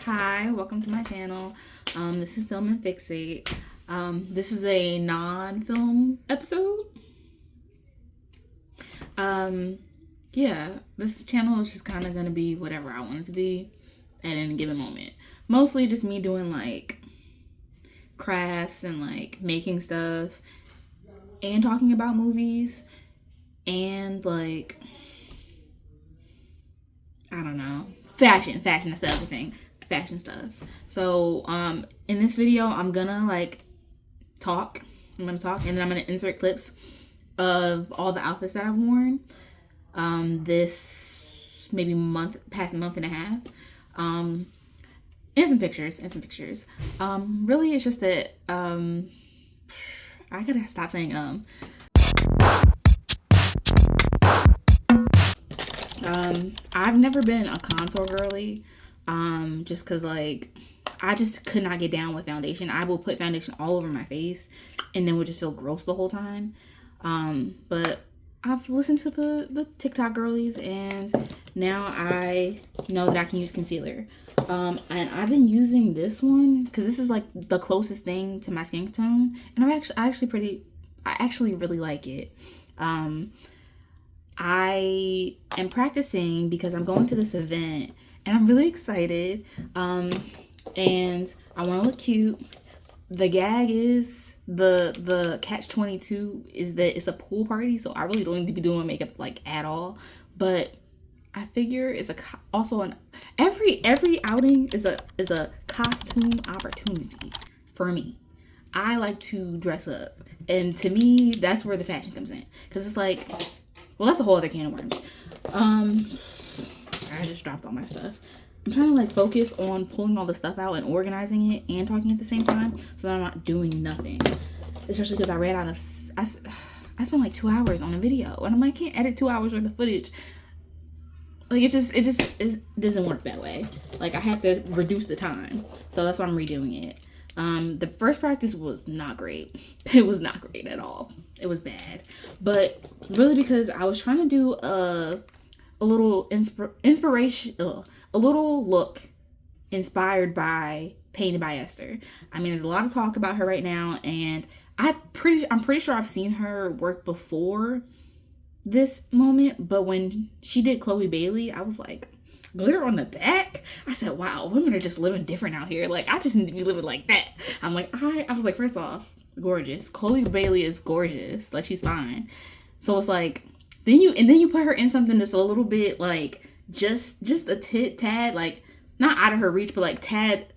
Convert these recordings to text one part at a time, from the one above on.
Hi, welcome to my channel. This is Film&Fixate. This is a non-film episode. Yeah, this channel is just kind of gonna be whatever I want it to be at any given moment. Mostly just me doing like crafts and like making stuff and talking about movies and like, I don't know, fashion, that's the other thing. Fashion stuff. So in this video I'm gonna talk and then I'm gonna insert clips of all the outfits that I've worn this maybe past month and a half, and some pictures really it's just that I gotta stop saying I've never been a contour girly. Just cause like I just could not get down with foundation. I will put foundation all over my face and then would just feel gross the whole time. But I've listened to the TikTok girlies and now I know that I can use concealer. And I've been using this one because this is like the closest thing to my skin tone, and I actually really like it. I am practicing because I'm going to this event and I'm really excited. And I want to look cute. The gag is the catch-22 is that it's a pool party, so I really don't need to be doing makeup like at all. But I figure it's every outing is a costume opportunity for me. I like to dress up, and to me that's where the fashion comes in, because it's like, well, that's a whole other can of worms. I just dropped all my stuff. I'm trying to like focus on pulling all the stuff out and organizing it and talking at the same time, so that I'm not doing nothing. Especially because I ran out of I spent like 2 hours on a video, and I'm like, I can't edit 2 hours worth of footage. Like it doesn't work that way. Like I have to reduce the time, so that's why I'm redoing it. The first practice was not great. It was not great at all. It was bad, but really because I was trying to do a little inspiration, a little look inspired by Painted by Esther. I mean, there's a lot of talk about her right now, and I'm pretty sure I've seen her work before this moment, but when she did Chloe Bailey, I was like, glitter on the back? I said, wow, women are just living different out here. Like, I just need to be living like that. I'm like, I was like, first off, gorgeous. Chloe Bailey is gorgeous. Like, she's fine. So it's like, then you put her in something that's a little bit like just a tad like not out of her reach, but like tad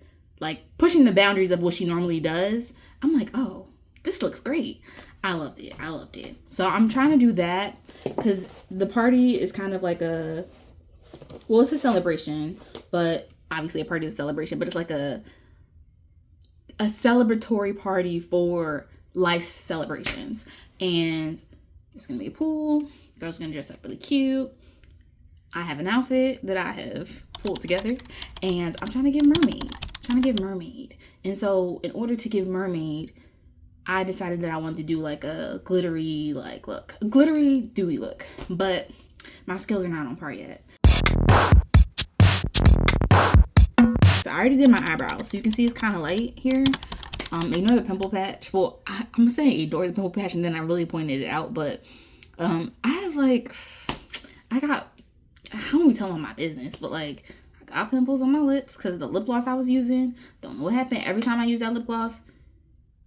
like pushing the boundaries of what she normally does. I'm like, oh, this looks great. I loved it. So I'm trying to do that because the party is kind of like it's a celebration, but obviously a party is a celebration, but it's like a celebratory party for life's celebrations. And there's gonna be a pool. Girls gonna dress up really cute. I have an outfit that I have pulled together, and I'm trying to give mermaid. And so in order to give mermaid, I decided that I wanted to do like a glittery look, a glittery dewy look, but my skills are not on par yet. So I already did my eyebrows, so you can see it's kind of light here. Ignore the pimple patch. Well, I'm saying ignore the pimple patch, and then I really pointed it out, but I don't be telling my business, but like I got pimples on my lips because the lip gloss I was using, don't know what happened. Every time I use that lip gloss,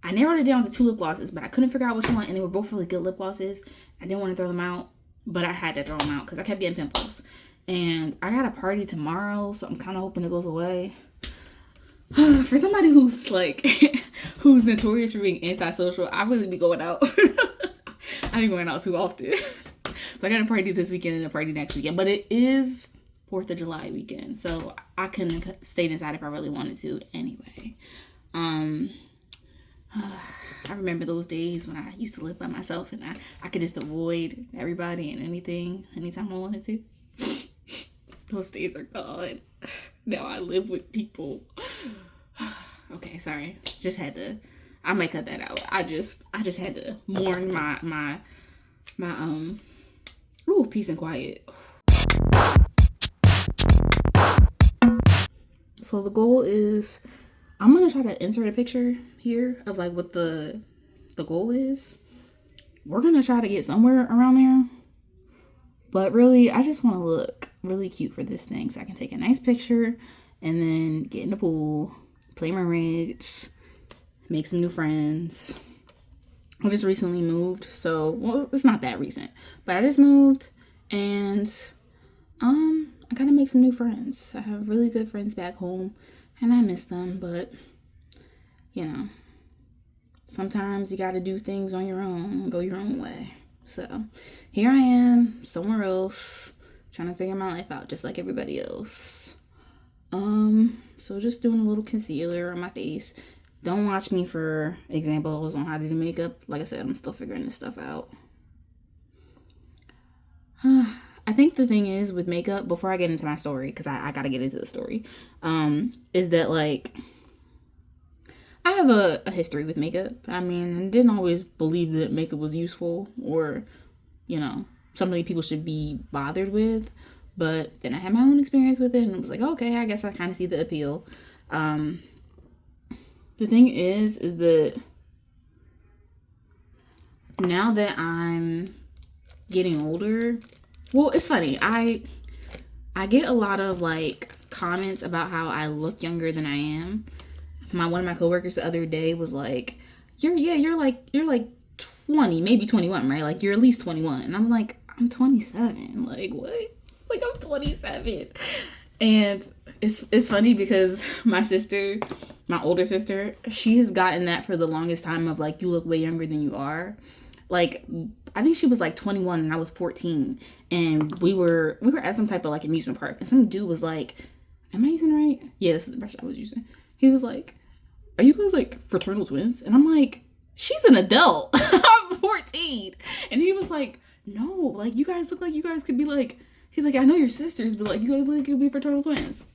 I narrowed it down to 2 lip glosses, but I couldn't figure out which one, and they were both really good lip glosses. I didn't want to throw them out, but I had to throw them out because I kept getting pimples. And I got a party tomorrow, so I'm kind of hoping it goes away. For somebody who's like who's notorious for being antisocial, I really be going out. I be going out too often. So I got a party this weekend and a party next weekend, but it is 4th of July weekend. So I couldn't have stayed inside if I really wanted to anyway. I remember those days when I used to live by myself and I could just avoid everybody and anything anytime I wanted to. Those days are gone. Now I live with people. Okay, sorry. I might cut that out. I just had to mourn my peace and quiet. So the goal is, I'm going to try to insert a picture here of like what the goal is. We're going to try to get somewhere around there. But really, I just want to look really cute for this thing. So I can take a nice picture and then get in the pool, play mermaids, make some new friends. I just recently moved. So, well, it's not that recent. But I just moved and I gotta make some new friends. I have really good friends back home and I miss them, but you know, sometimes you gotta do things on your own, go your own way. So here I am, somewhere else, trying to figure my life out just like everybody else. So just doing a little concealer on my face. Don't watch me for examples on how to do makeup. Like I said, I'm still figuring this stuff out. I think the thing is with makeup, before I get into my story, because I gotta get into the story, is that like I have a history with makeup. I mean, I didn't always believe that makeup was useful or, you know, something people should be bothered with. But then I had my own experience with it and I was like, okay, I guess I kind of see the appeal. The thing is that now that I'm getting older, well, it's funny. I get a lot of like comments about how I look younger than I am. One of my coworkers the other day was like, you're like 20, maybe 21, right? Like you're at least 21. And I'm like, I'm 27. Like what? Like I'm 27. And it's funny because my older sister, she has gotten that for the longest time of like, you look way younger than you are. Like, I think she was like 21 and I was 14. And we were at some type of like amusement park. And some dude was like, am I using it right? Yeah, this is the brush I was using. He was like, are you guys like fraternal twins? And I'm like, she's an adult. I'm 14. And he was like, no, like you guys look like you guys could be like, he's like, I know you're sisters, but like you guys look like you could be fraternal twins.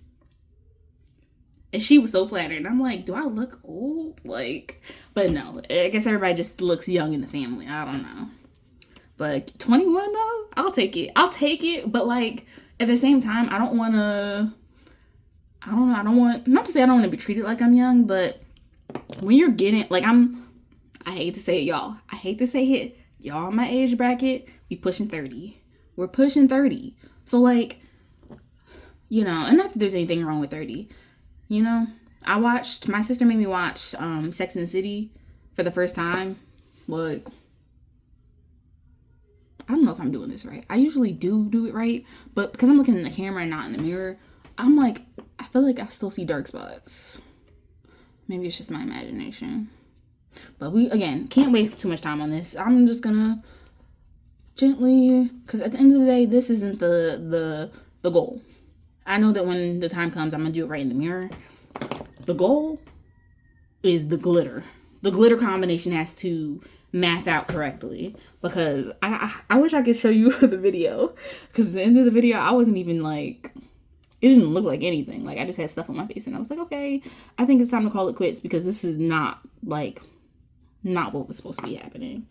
And she was so flattered. And I'm like, do I look old? Like, but no, I guess everybody just looks young in the family. I don't know. But 21 though, I'll take it. But like, at the same time, I don't want, not to say I don't want to be treated like I'm young, but when you're getting, like I hate to say it, y'all. I hate to say it. Y'all in my age bracket, we pushing 30. We're pushing 30. So like, you know, and not that there's anything wrong with 30. You know, my sister made me watch Sex and the City for the first time. Like, I don't know if I'm doing this right. I usually do it right, but because I'm looking in the camera and not in the mirror, I'm like, I feel like I still see dark spots. Maybe it's just my imagination. But we, again, can't waste too much time on this. I'm just gonna gently, because at the end of the day, this isn't the goal. I know that when the time comes, I'm gonna do it right in the mirror. The goal is the glitter. The glitter combination has to math out correctly, because I wish I could show you the video, because at the end of the video, I wasn't even like, it didn't look like anything. Like I just had stuff on my face and I was like, okay, I think it's time to call it quits, because this is not what was supposed to be happening.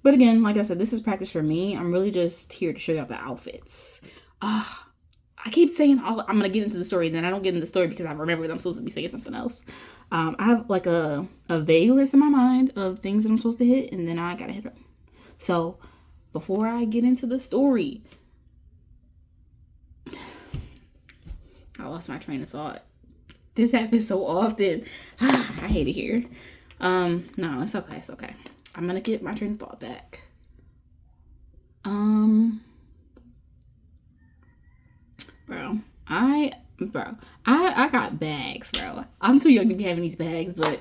But again, like I said, this is practice for me. I'm really just here to show you all the outfits. I keep saying I'm going to get into the story, and then I don't get into the story because I remember that I'm supposed to be saying something else. I have like a vague list in my mind of things that I'm supposed to hit, and then I got to hit them. So before I get into the story, I lost my train of thought. This happens so often. I hate it here. No, it's okay. It's okay. I'm going to get my train of thought back. I got bags, bro. I'm too young to be having these bags, but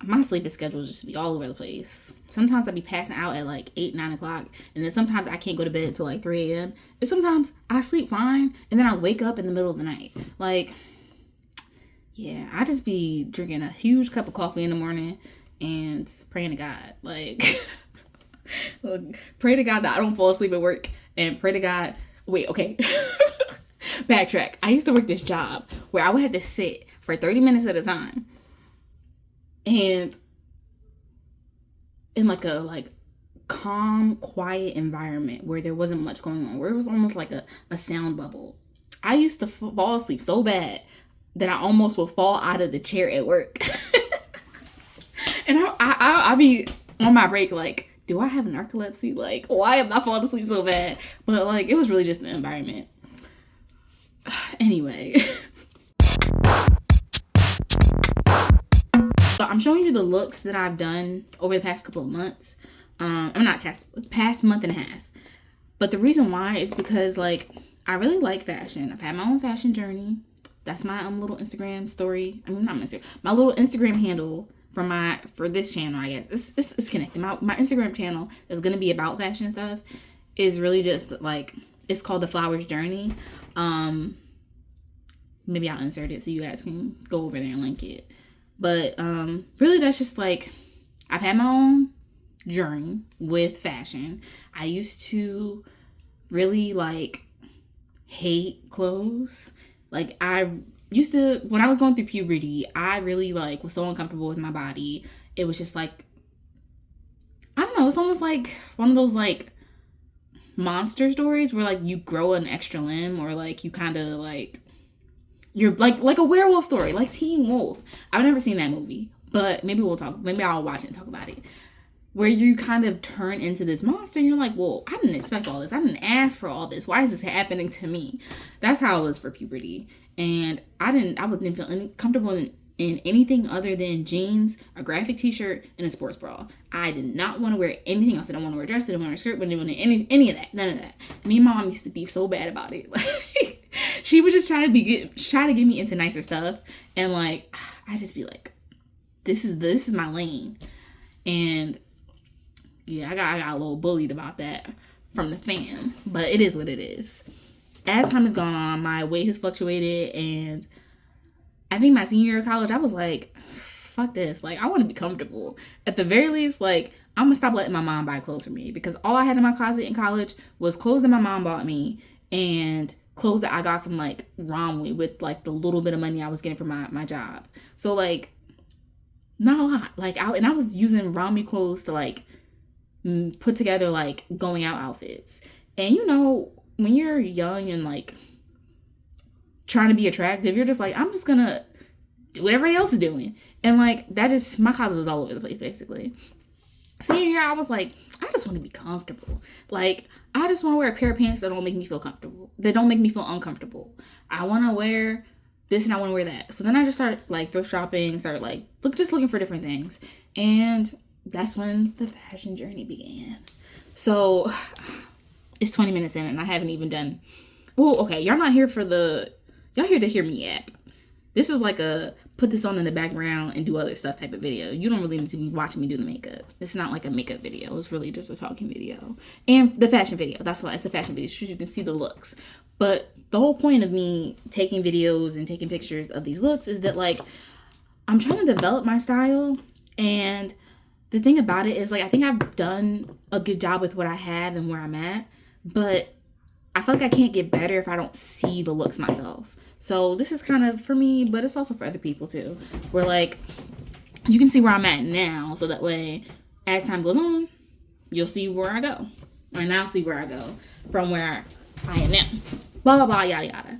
my sleeping schedule just be all over the place. Sometimes I be passing out at like 8, 9 o'clock. And then sometimes I can't go to bed until like 3 a.m. And sometimes I sleep fine. And then I wake up in the middle of the night. Like, yeah, I just be drinking a huge cup of coffee in the morning and praying to God. Like, pray to God that I don't fall asleep at work. And pray to God. Wait, okay. Backtrack. I used to work this job where I would have to sit for 30 minutes at a time. And in like a calm, quiet environment where there wasn't much going on, where it was almost like a sound bubble. I used to fall asleep so bad that I almost would fall out of the chair at work. And I'd be on my break like, do I have narcolepsy? Like, why am I falling asleep so bad? But like, it was really just the environment. Anyway. So I'm showing you the looks that I've done over the past couple of months. Past month and a half. But the reason why is because like, I really like fashion. I've had my own fashion journey. That's my little Instagram story. I mean, not my Instagram. My little Instagram handle for this channel, I guess. It's connected. My Instagram channel is going to be about fashion stuff. Is really just like, it's called The Flowers Journey. Maybe I'll insert it so you guys can go over there and link it. But really that's just like, I've had my own journey with fashion. I used to really like hate clothes. Like I used to, when I was going through puberty, I really like was so uncomfortable with my body. It was just like, I don't know, it's almost like one of those like monster stories where like you grow an extra limb, or like you kind of like, you're like a werewolf story, like Teen Wolf. I've never seen that movie, but maybe I'll watch it and talk about it. Where you kind of turn into this monster and you're like, well, I didn't expect all this. I didn't ask for all this. Why is this happening to me? That's how it was for puberty. And I didn't feel comfortable in anything other than jeans, a graphic t-shirt, and a sports bra. I did not want to wear anything else. I didn't want to wear a dress, I didn't want to wear a skirt, but I didn't want any of that. None of that. Me and my mom used to beef so bad about it. Like, she would just try to get me into nicer stuff. And like, I just be like, this is my lane. And yeah, I got a little bullied about that from the fam, but it is what it is. As time has gone on, my weight has fluctuated, and I think my senior year of college, I was like, fuck this. Like, I want to be comfortable. At the very least, like, I'm going to stop letting my mom buy clothes for me, because all I had in my closet in college was clothes that my mom bought me and clothes that I got from, like, Romney with, like, the little bit of money I was getting from my job. So, like, not a lot. Like, I was using Romney clothes to, like, put together like going out outfits. And you know, when you're young and like trying to be attractive, you're just like, I'm just gonna do what everybody else is doing. And like that just, my closet was all over the place basically. Senior year, I was like, I just want to be comfortable. Like, I just want to wear a pair of pants that don't make me feel comfortable, that don't make me feel uncomfortable. I want to wear this and I want to wear that. So then I just started like thrift shopping, started like looking for different things. And that's when the fashion journey began. So it's 20 minutes in and I haven't even done, well, okay, y'all here to hear me yap. This is like a put this on in the background and do other stuff type of video. You don't really need to be watching me do the makeup. It's not like a makeup video. It's really just a talking video. And the fashion video. That's why it's a fashion video, so you can see the looks. But the whole point of me taking videos and taking pictures of these looks is that like I'm trying to develop my style. And the thing about it is like I think I've done a good job with what I have and where I'm at. But I feel like I can't get better if I don't see the looks myself. So this is kind of for me, but it's also for other people too. Where like, you can see where I'm at now. So that way, as time goes on, you'll see where I go. And I'll see where I go from where I am now. Blah, blah, blah, yada, yada.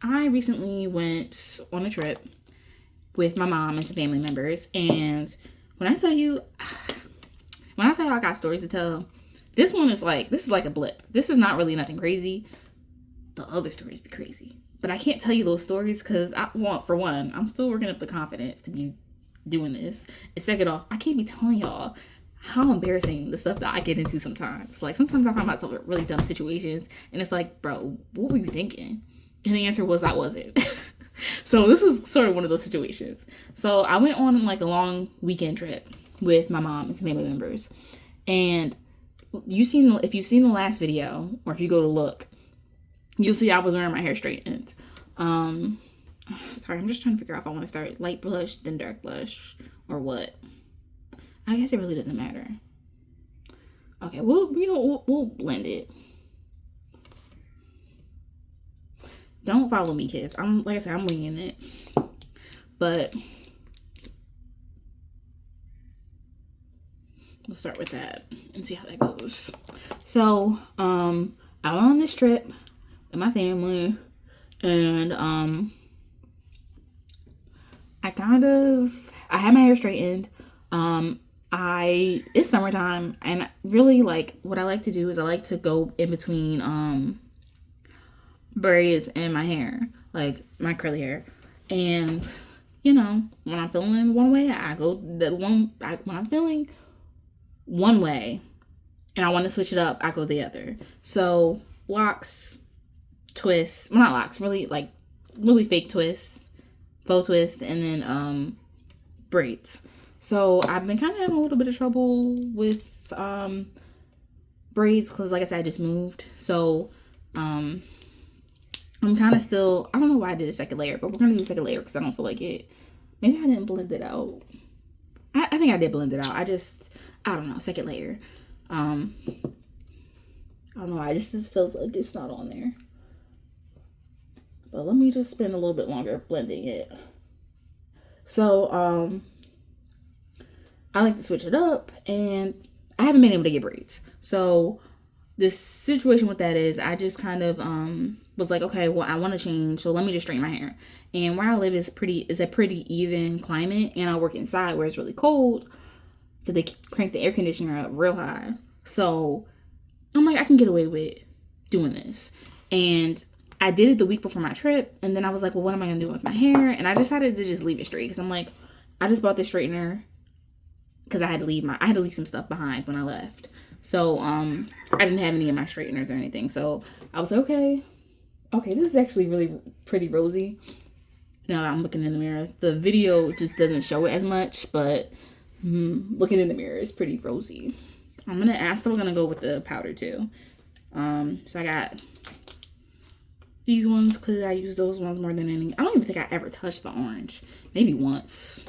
I recently went on a trip with my mom and some family members. And when I tell you I got stories to tell, this is like a blip. This is not really nothing crazy. The other stories be crazy. But I can't tell you those stories because for one, I'm still working up the confidence to be doing this. And second off, I can't be telling y'all how embarrassing the stuff that I get into sometimes. Like sometimes I find myself in really dumb situations and it's like, bro, what were you thinking? And the answer was I wasn't. So this was sort of one of those situations. So I went on like a long weekend trip with my mom and some family members. And if you've seen the last video, or if you go to look, you'll see I was wearing my hair straightened. Sorry, I'm just trying to figure out if I want to start light blush, then dark blush, or what. I guess it really doesn't matter. Okay, we'll blend it. Don't follow me, kids. Like I said, I'm winging it. But we'll start with that and see how that goes. So, I went on this trip with my family, and I had my hair straightened. It's summertime, and really, like, what I like to do is I like to go in between braids and my hair, like my curly hair. And when I'm feeling one way, I go when I'm feeling one way and I want to switch it up, I go the other. So locks, twists, well, not locks, really fake twists, faux twists, and then braids. So I've been kind of having a little bit of trouble with braids because, like I said, I just moved. So I'm kind of still, I don't know why I did a second layer, but we're going to do a second layer because I don't feel like it. Maybe I didn't blend it out. I think I did blend it out. I don't know, second layer. I don't know, it just feels like it's not on there. But let me just spend a little bit longer blending it. So, I like to switch it up, and I haven't been able to get braids. So, this situation with that is I just kind of was like, okay, well, I want to change, so let me just straighten my hair. And where I live is a pretty even climate, and I work inside where it's really cold because they crank the air conditioner up real high. So I'm like, I can get away with doing this. And I did it the week before my trip, and then I was like, well, what am I gonna do with my hair? And I decided to just leave it straight because I'm like, I just bought this straightener because I had to leave some stuff behind when I left. So I didn't have any of my straighteners or anything. So I was like, okay, this is actually really pretty rosy. Now that I'm looking in the mirror, the video just doesn't show it as much, but looking in the mirror is pretty rosy. I'm still gonna go with the powder too. So I got these ones because I use those ones more than any. I don't even think I ever touched the orange. Maybe once.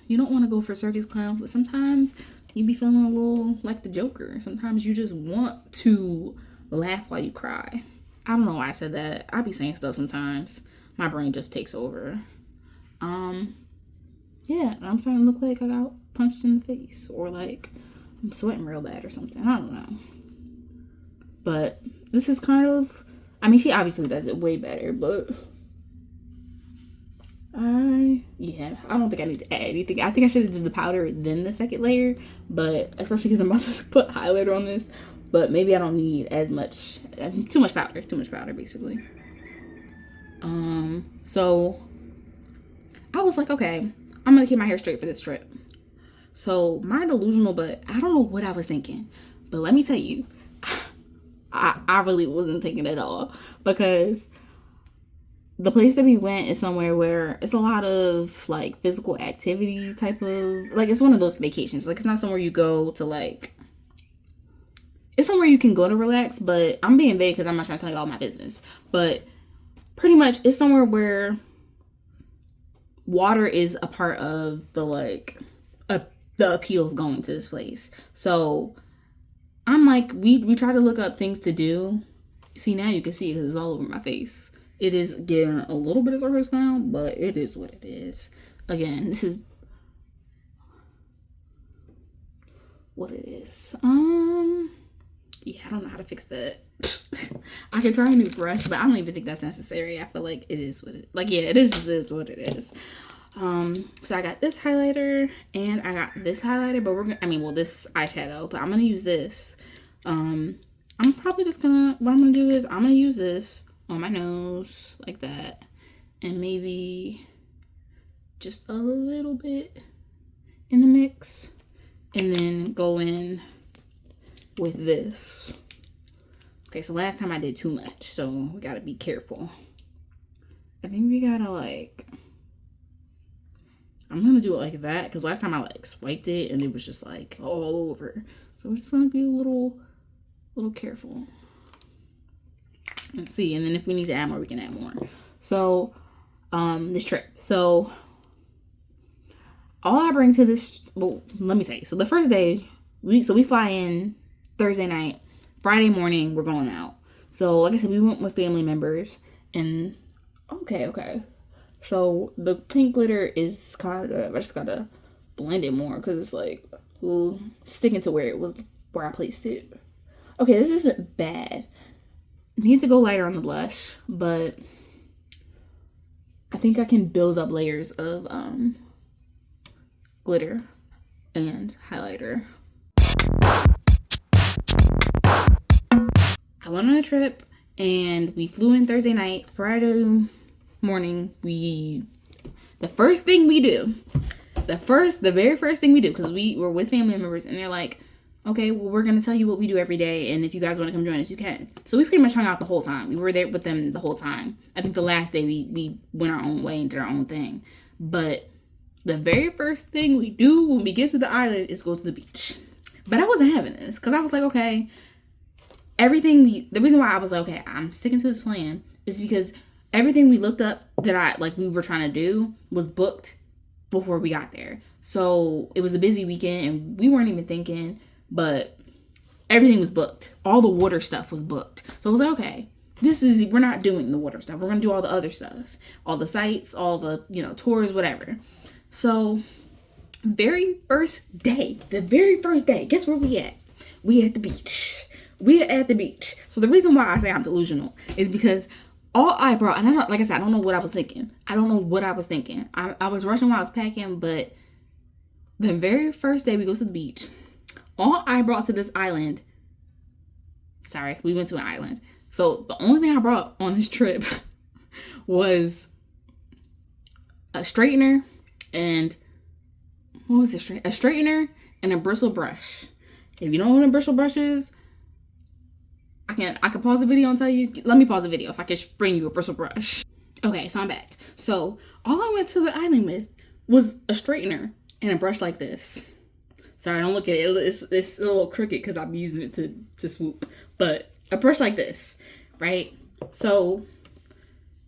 You don't want to go for circus clowns, but sometimes you be feeling a little like the Joker. Sometimes you just want to laugh while you cry. I don't know why I said that. I be saying stuff sometimes. My brain just takes over. Yeah, I'm starting to look like I got punched in the face, or like I'm sweating real bad or something. I don't know. But this is kind of, I mean, she obviously does it way better, but I don't think I need to add anything. I think I should have did the powder then the second layer, but especially because I'm about to put highlighter on this, but maybe I don't need as much, too much powder basically. So I was like, okay, I'm gonna keep my hair straight for this trip. So my delusional butt, I don't know what I was thinking, but let me tell you, I really wasn't thinking at all, because the place that we went is somewhere where it's a lot of like physical activity type of, like, it's one of those vacations. Like, it's not somewhere you go to like, it's somewhere you can go to relax, but I'm being vague because I'm not trying to tell you all my business. But pretty much it's somewhere where water is a part of the like the appeal of going to this place. So I'm like, we try to look up things to do. See, now you can see it because it's all over my face. It is getting a little bit of surface now, but it is what it is. Again, this is what it is. Yeah, I don't know how to fix that. I could try a new brush, but I don't even think that's necessary. I feel like it is what it, like, yeah, it is what it is. So I got this highlighter and I got this highlighter, but this eyeshadow, but I'm gonna use this. I'm probably just gonna, what I'm gonna do is I'm gonna use this on my nose like that, and maybe just a little bit in the mix, and then go in with this Okay, so last time I did too much, so we gotta be careful. I think we gotta like, I'm gonna do it like that because last time I like swiped it and it was just like all over. So we're just gonna be a little careful. Let's see, and then if we need to add more, we can add more. So, this trip. So, all I bring to this, well, let me tell you. So the first day, we fly in Thursday night. Friday morning, we're going out. So, like I said, we went with family members, and okay. So the pink glitter is kind of, I just gotta blend it more because it's like sticking to where I placed it. Okay, this isn't bad. Need to go lighter on the blush, but I think I can build up layers of glitter and highlighter. I went on a trip and we flew in Thursday night. Friday morning, the very first thing we do, because we were with family members and they're like, okay, well, we're going to tell you what we do every day, and if you guys want to come join us, you can. So we pretty much hung out the whole time. We were there with them the whole time. I think the last day we went our own way and did our own thing. But the very first thing we do when we get to the island is go to the beach. But I wasn't having this because I was like, okay, the reason why I was like, okay, I'm sticking to this plan is because everything we looked up that we were trying to do was booked before we got there. So it was a busy weekend and we weren't even thinking, but everything was booked. All the water stuff was booked. So I was like, okay, we're not doing the water stuff. We're going to do all the other stuff. All the sites, all the, tours, whatever. So the very first day, guess where we at? We at the beach. So the reason why I say I'm delusional is because all I brought, and like I said, I don't know what I was thinking. I was rushing while I was packing, but the very first day we go to the beach, all I brought to this island, we went to an island. So the only thing I brought on this trip was a straightener and, a straightener and a bristle brush. If you don't know what a bristle brush is, I can pause the video and tell you. Let me pause the video so I can bring you a bristle brush. Okay, so I'm back. So all I went to the island with was a straightener and a brush like this. Sorry, don't look at it. It's a little crooked because I'm using it to swoop. But a brush like this, right? So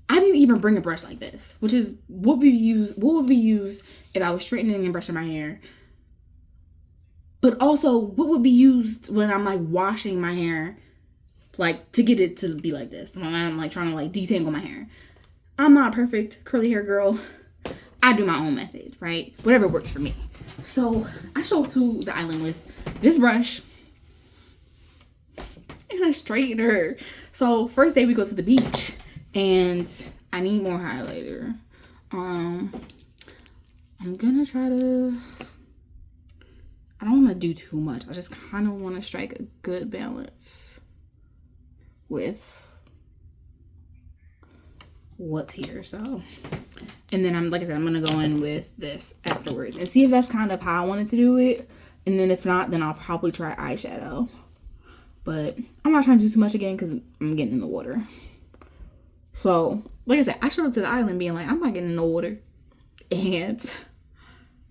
I didn't even bring a brush like this, which is what would be used if I was straightening and brushing my hair. But also, what would be used when I'm like washing my hair, like to get it to be like this, when I'm like trying to like detangle my hair. I'm not a perfect curly hair girl. I do my own method, right? Whatever works for me. So I show up to the island with this brush and a straightener. So first day we go to the beach and I need more highlighter. I'm gonna try to, I don't want to do too much. I just kind of want to strike a good balance with what's here. So, and then like I said, I'm going to go in with this afterwards and see if that's kind of how I wanted to do it. And then if not, then I'll probably try eyeshadow. But I'm not trying to do too much again because I'm getting in the water. So, like I said, I showed up to the island being like, I'm not getting in the water. And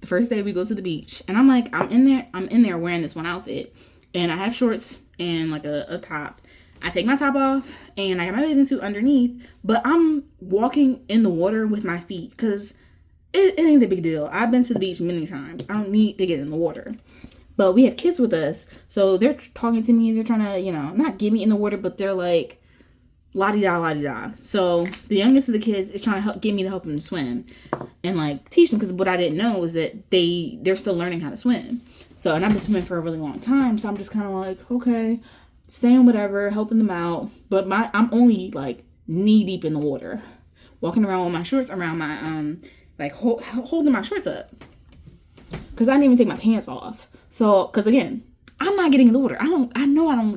the first day we go to the beach and I'm like, I'm in there wearing this one outfit and I have shorts and like a top. I take my top off and I got my bathing suit underneath, but I'm walking in the water with my feet because it ain't a big deal. I've been to the beach many times. I don't need to get in the water. But we have kids with us, so they're talking to me. They're trying to, not get me in the water, but they're like, la-di-da, la-di-da. So the youngest of the kids is trying to get me to help them swim and like teach them, because what I didn't know is that they're still learning how to swim. So, and I've been swimming for a really long time, so I'm just kind of like, okay, saying whatever, helping them out. But I'm only like knee deep in the water, walking around with my shorts around my holding my shorts up, because I didn't even take my pants off. So, because again, I'm not getting in the water. I don't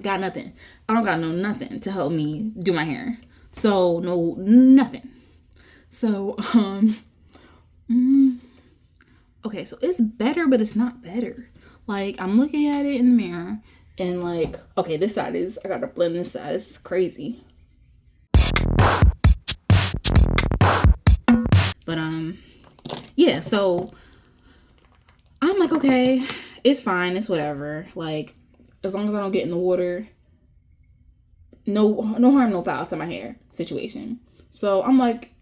got nothing. I don't got nothing to help me do my hair. So, no, nothing. So, okay, so it's better, but it's not better. Like, I'm looking at it in the mirror, And like, okay, this side is, I gotta blend this side. This is crazy. But yeah, so I'm like, okay, it's fine, it's whatever. Like, as long as I don't get in the water, no harm, no foul to my hair situation. So I'm like,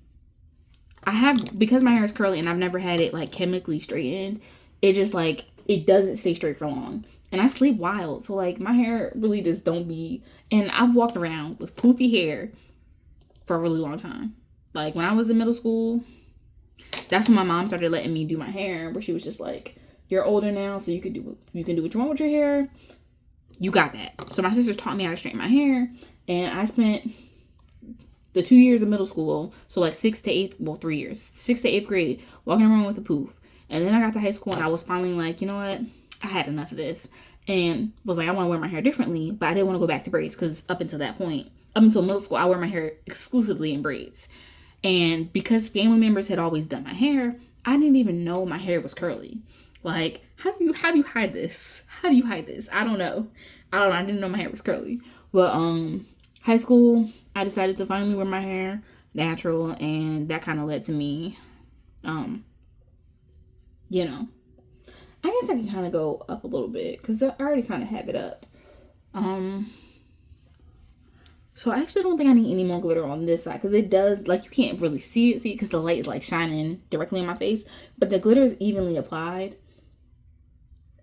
because my hair is curly and I've never had it like chemically straightened, it just like, it doesn't stay straight for long. And I sleep wild, so like my hair really just don't be, and I've walked around with poofy hair for a really long time. Like when I was in middle school, that's when my mom started letting me do my hair, where she was just like, you're older now, so you can do what you want with your hair. You got that. So my sister taught me how to straighten my hair, and I spent the 2 years of middle school, so like 3 years, 6th to 8th grade, walking around with a poof. And then I got to high school and I was finally like, you know what? I had enough of this. And was like, I want to wear my hair differently, but I didn't want to go back to braids because up until that point, up until middle school, I wear my hair exclusively in braids. And because family members had always done my hair, I didn't even know my hair was curly. Like, how do you hide this? How do you hide this? I don't know. I didn't know my hair was curly. But high school, I decided to finally wear my hair natural, and that kind of led to me, you know, I guess I can kind of go up a little bit because I already kind of have it up. So I actually don't think I need any more glitter on this side because it does, like, you can't really see it because the light is like shining directly in my face, but the glitter is evenly applied.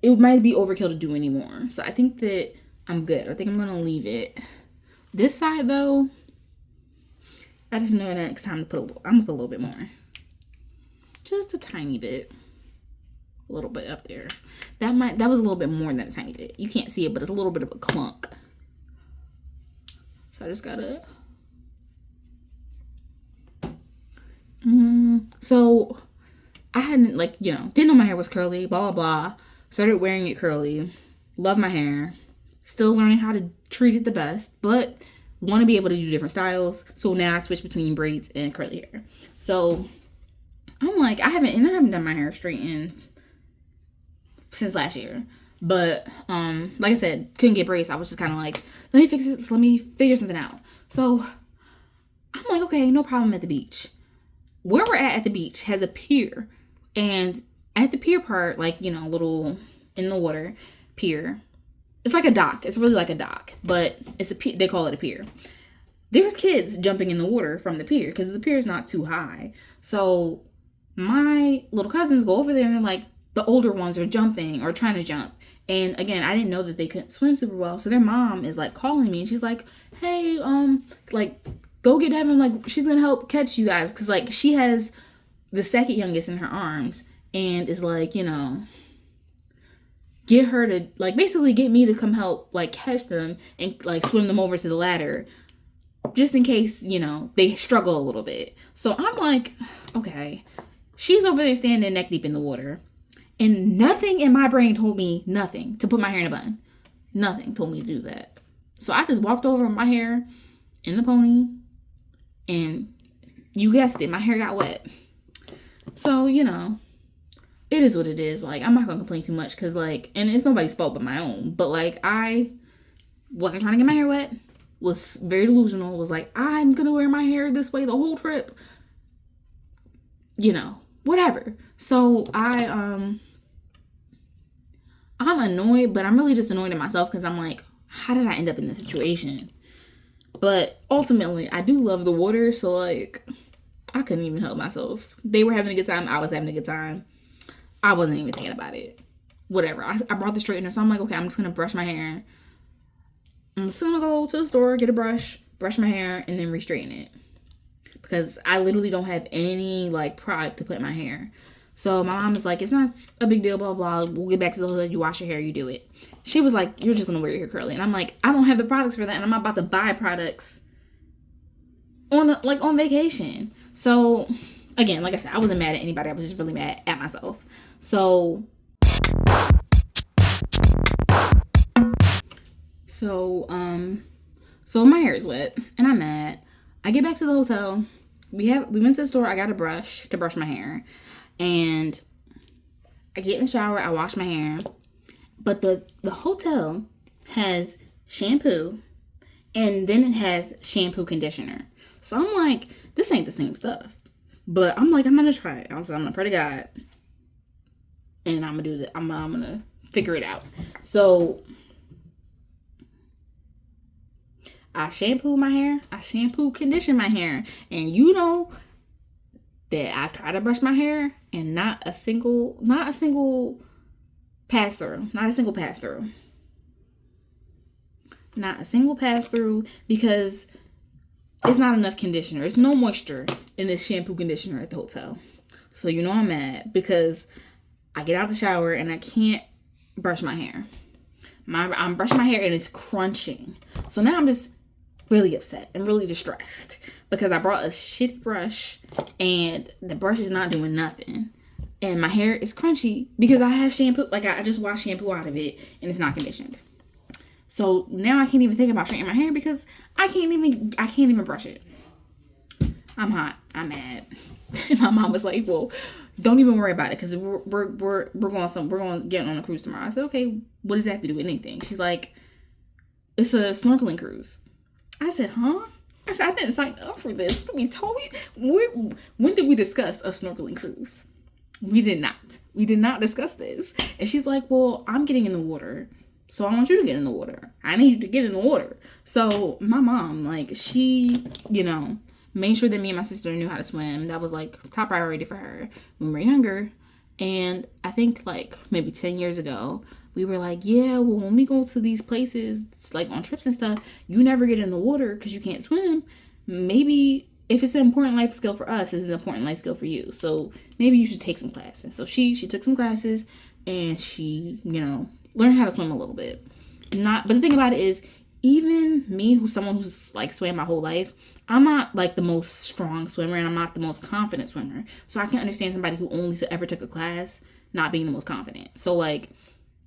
It might be overkill to do anymore. So I think that I'm good. I think I'm going to leave it. This side though, I just know that it's time to I'm going to put a little bit more. Just a tiny bit. A little bit up there. That was a little bit more than a tiny bit. You can't see it, but it's a little bit of a clunk. So I just gotta. So I hadn't didn't know my hair was curly. Blah blah blah. Started wearing it curly. Love my hair. Still learning how to treat it the best, but want to be able to do different styles. So now I switch between braids and curly hair. So I'm like, I haven't done my hair straightened since last year. But like I said, couldn't get braids. So I was just kind of like, let me fix it. Let me figure something out. So I'm like, okay, no problem at the beach. Where we're at the beach has a pier, and at the pier part, little in the water pier. It's like a dock. It's really like a dock, but it's a pier. They call it a pier. There's kids jumping in the water from the pier because the pier is not too high. So my little cousins go over there and they're like, the older ones are jumping or trying to jump. And again, I didn't know that they couldn't swim super well. So their mom is like calling me and she's like, hey, go get Devin. Like, she's going to help catch you guys. Cause she has the second youngest in her arms and is like, get her to basically get me to come help catch them and swim them over to the ladder. Just in case, they struggle a little bit. So I'm like, okay. She's over there standing neck deep in the water. And nothing in my brain told me to put my hair in a bun. Nothing told me to do that. So I just walked over my hair in the pony. And you guessed it, my hair got wet. So, it is what it is. I'm not going to complain too much because, and it's nobody's fault but my own. But, I wasn't trying to get my hair wet. Was very delusional. Was like, I'm going to wear my hair this way the whole trip. Whatever. So I'm annoyed, but I'm really just annoyed at myself because I'm like, how did I end up in this situation? But ultimately, I do love the water, so I couldn't even help myself. They were having a good time. I was having a good time. I wasn't even thinking about it. Whatever. I brought the straightener, so I'm like, okay, I'm just going to brush my hair. I'm just going to go to the store, get a brush my hair, and then re-straighten it. Because I literally don't have any, product to put in my hair. So my mom is like, it's not a big deal, blah, blah. We'll get back to the hood. You wash your hair, you do it. She was like, you're just going to wear your hair curly. And I'm like, I don't have the products for that. And I'm not about to buy products on vacation. So, again, like I said, I wasn't mad at anybody. I was just really mad at myself. So my hair is wet and I'm mad. I get back to the hotel. We went to the store. I got a brush to brush my hair. And I get in the shower. I wash my hair. But the hotel has shampoo, and then it has shampoo conditioner. So I'm like, this ain't the same stuff. But I'm like, I'm gonna try it. I'm gonna pray to God, and I'm gonna do that. I'm gonna figure it out. So I shampoo my hair. I shampoo, condition my hair, and you know that I try to brush my hair, and not a single pass through. Not a single pass through. Not a single pass through, because it's not enough conditioner. It's no moisture in this shampoo conditioner at the hotel. So you know I'm mad, because I get out the shower and I can't brush my hair. I'm brushing my hair and it's crunching. So now I'm just really upset and really distressed, because I brought a shitty brush and the brush is not doing nothing. And my hair is crunchy because I have shampoo. Like, I just washed shampoo out of it and it's not conditioned. So now I can't even think about straightening my hair, because I can't even brush it. I'm hot. I'm mad. And my mom was like, well, don't even worry about it, because we're going to get on a cruise tomorrow. I said, okay, what does that have to do with anything? She's like, it's a snorkeling cruise. I said, huh? I said, I didn't sign up for this. What we told me? When did we discuss a snorkeling cruise? We did not. We did not discuss this. And she's like, well, I'm getting in the water, so I want you to get in the water. I need you to get in the water. So my mom, like, she, made sure that me and my sister knew how to swim. That was like top priority for her when we were younger. And I think like maybe 10 years ago, we were like, yeah, well, when we go to these places, like on trips and stuff, you never get in the water because you can't swim. Maybe if it's an important life skill for us, it's an important life skill for you. So maybe you should take some classes. So she took some classes, and she, learned how to swim a little bit. But the thing about it is, even me, someone who's like swam my whole life, I'm not like the most strong swimmer, and I'm not the most confident swimmer. So I can understand somebody who only ever took a class not being the most confident. So like,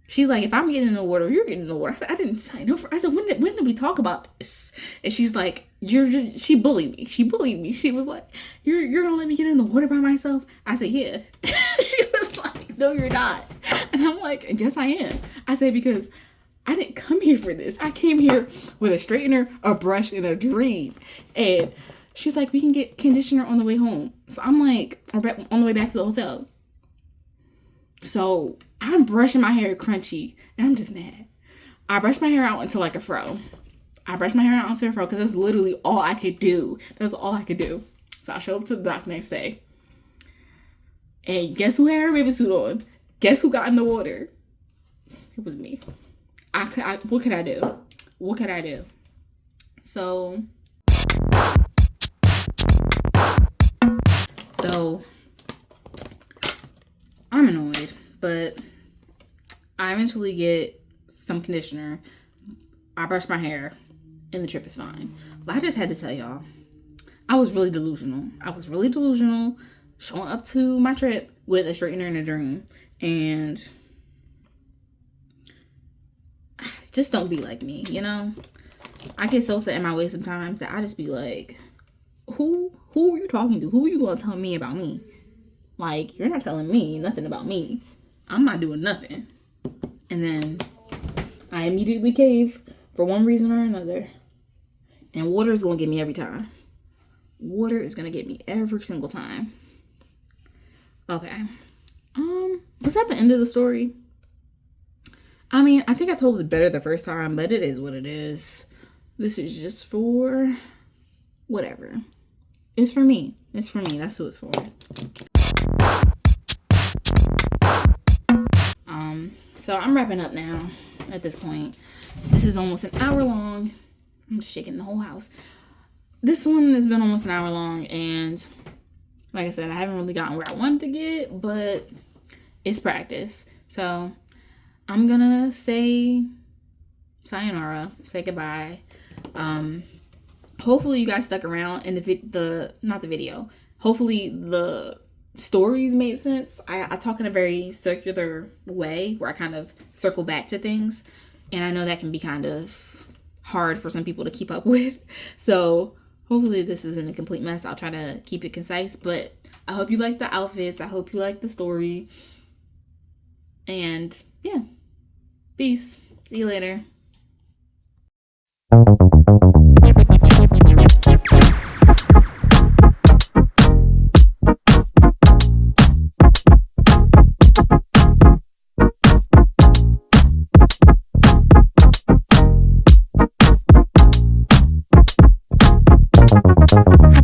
she's like, if I'm getting in the water, you're getting in the water. I said, I didn't sign up for. I said, when did we talk about this? And she's like, she bullied me. She was like, you're gonna let me get in the water by myself? I said, yeah. She was like, no, you're not. And I'm like, yes, I am. I said, because I didn't come here for this. I came here with a straightener, a brush, and a dream. And she's like, we can get conditioner on the way home. So I'm like, on the way back to the hotel. So I'm brushing my hair crunchy, and I'm just mad. I brushed my hair out into like a fro. Because that's literally all I could do. That's all I could do. So I show up to the dock next day. And guess who had her bathing suit on? Guess who got in the water? It was me. What could I do? So I'm annoyed, but I eventually get some conditioner. I brush my hair, and the trip is fine. But I just had to tell y'all, I was really delusional. Showing up to my trip with a straightener and a dream. And just don't be like me, I get so set in my way sometimes that I just be like, who are you talking to? Who are you going to tell me about me? Like, you're not telling me nothing about me. I'm not doing nothing. And then I immediately cave for one reason or another. And water is going to get me every time. Water is going to get me every single time. Okay. Was that the end of the story? I mean, I think I told it better the first time, but it is what it is. This is just for whatever. It's for me. That's who it's for. So I'm wrapping up now at this point. This is almost an hour long. I'm just shaking the whole house. This one has been almost an hour long, and like I said, I haven't really gotten where I wanted to get, but it's practice. So I'm gonna say sayonara, say goodbye. Hopefully you guys stuck around in not the video. Hopefully the stories made sense. I talk in a very circular way where I kind of circle back to things, and I know that can be kind of hard for some people to keep up with. So hopefully this isn't a complete mess. I'll try to keep it concise, but I hope you like the outfits. I hope you like the story. And yeah, peace. See you later. Bye.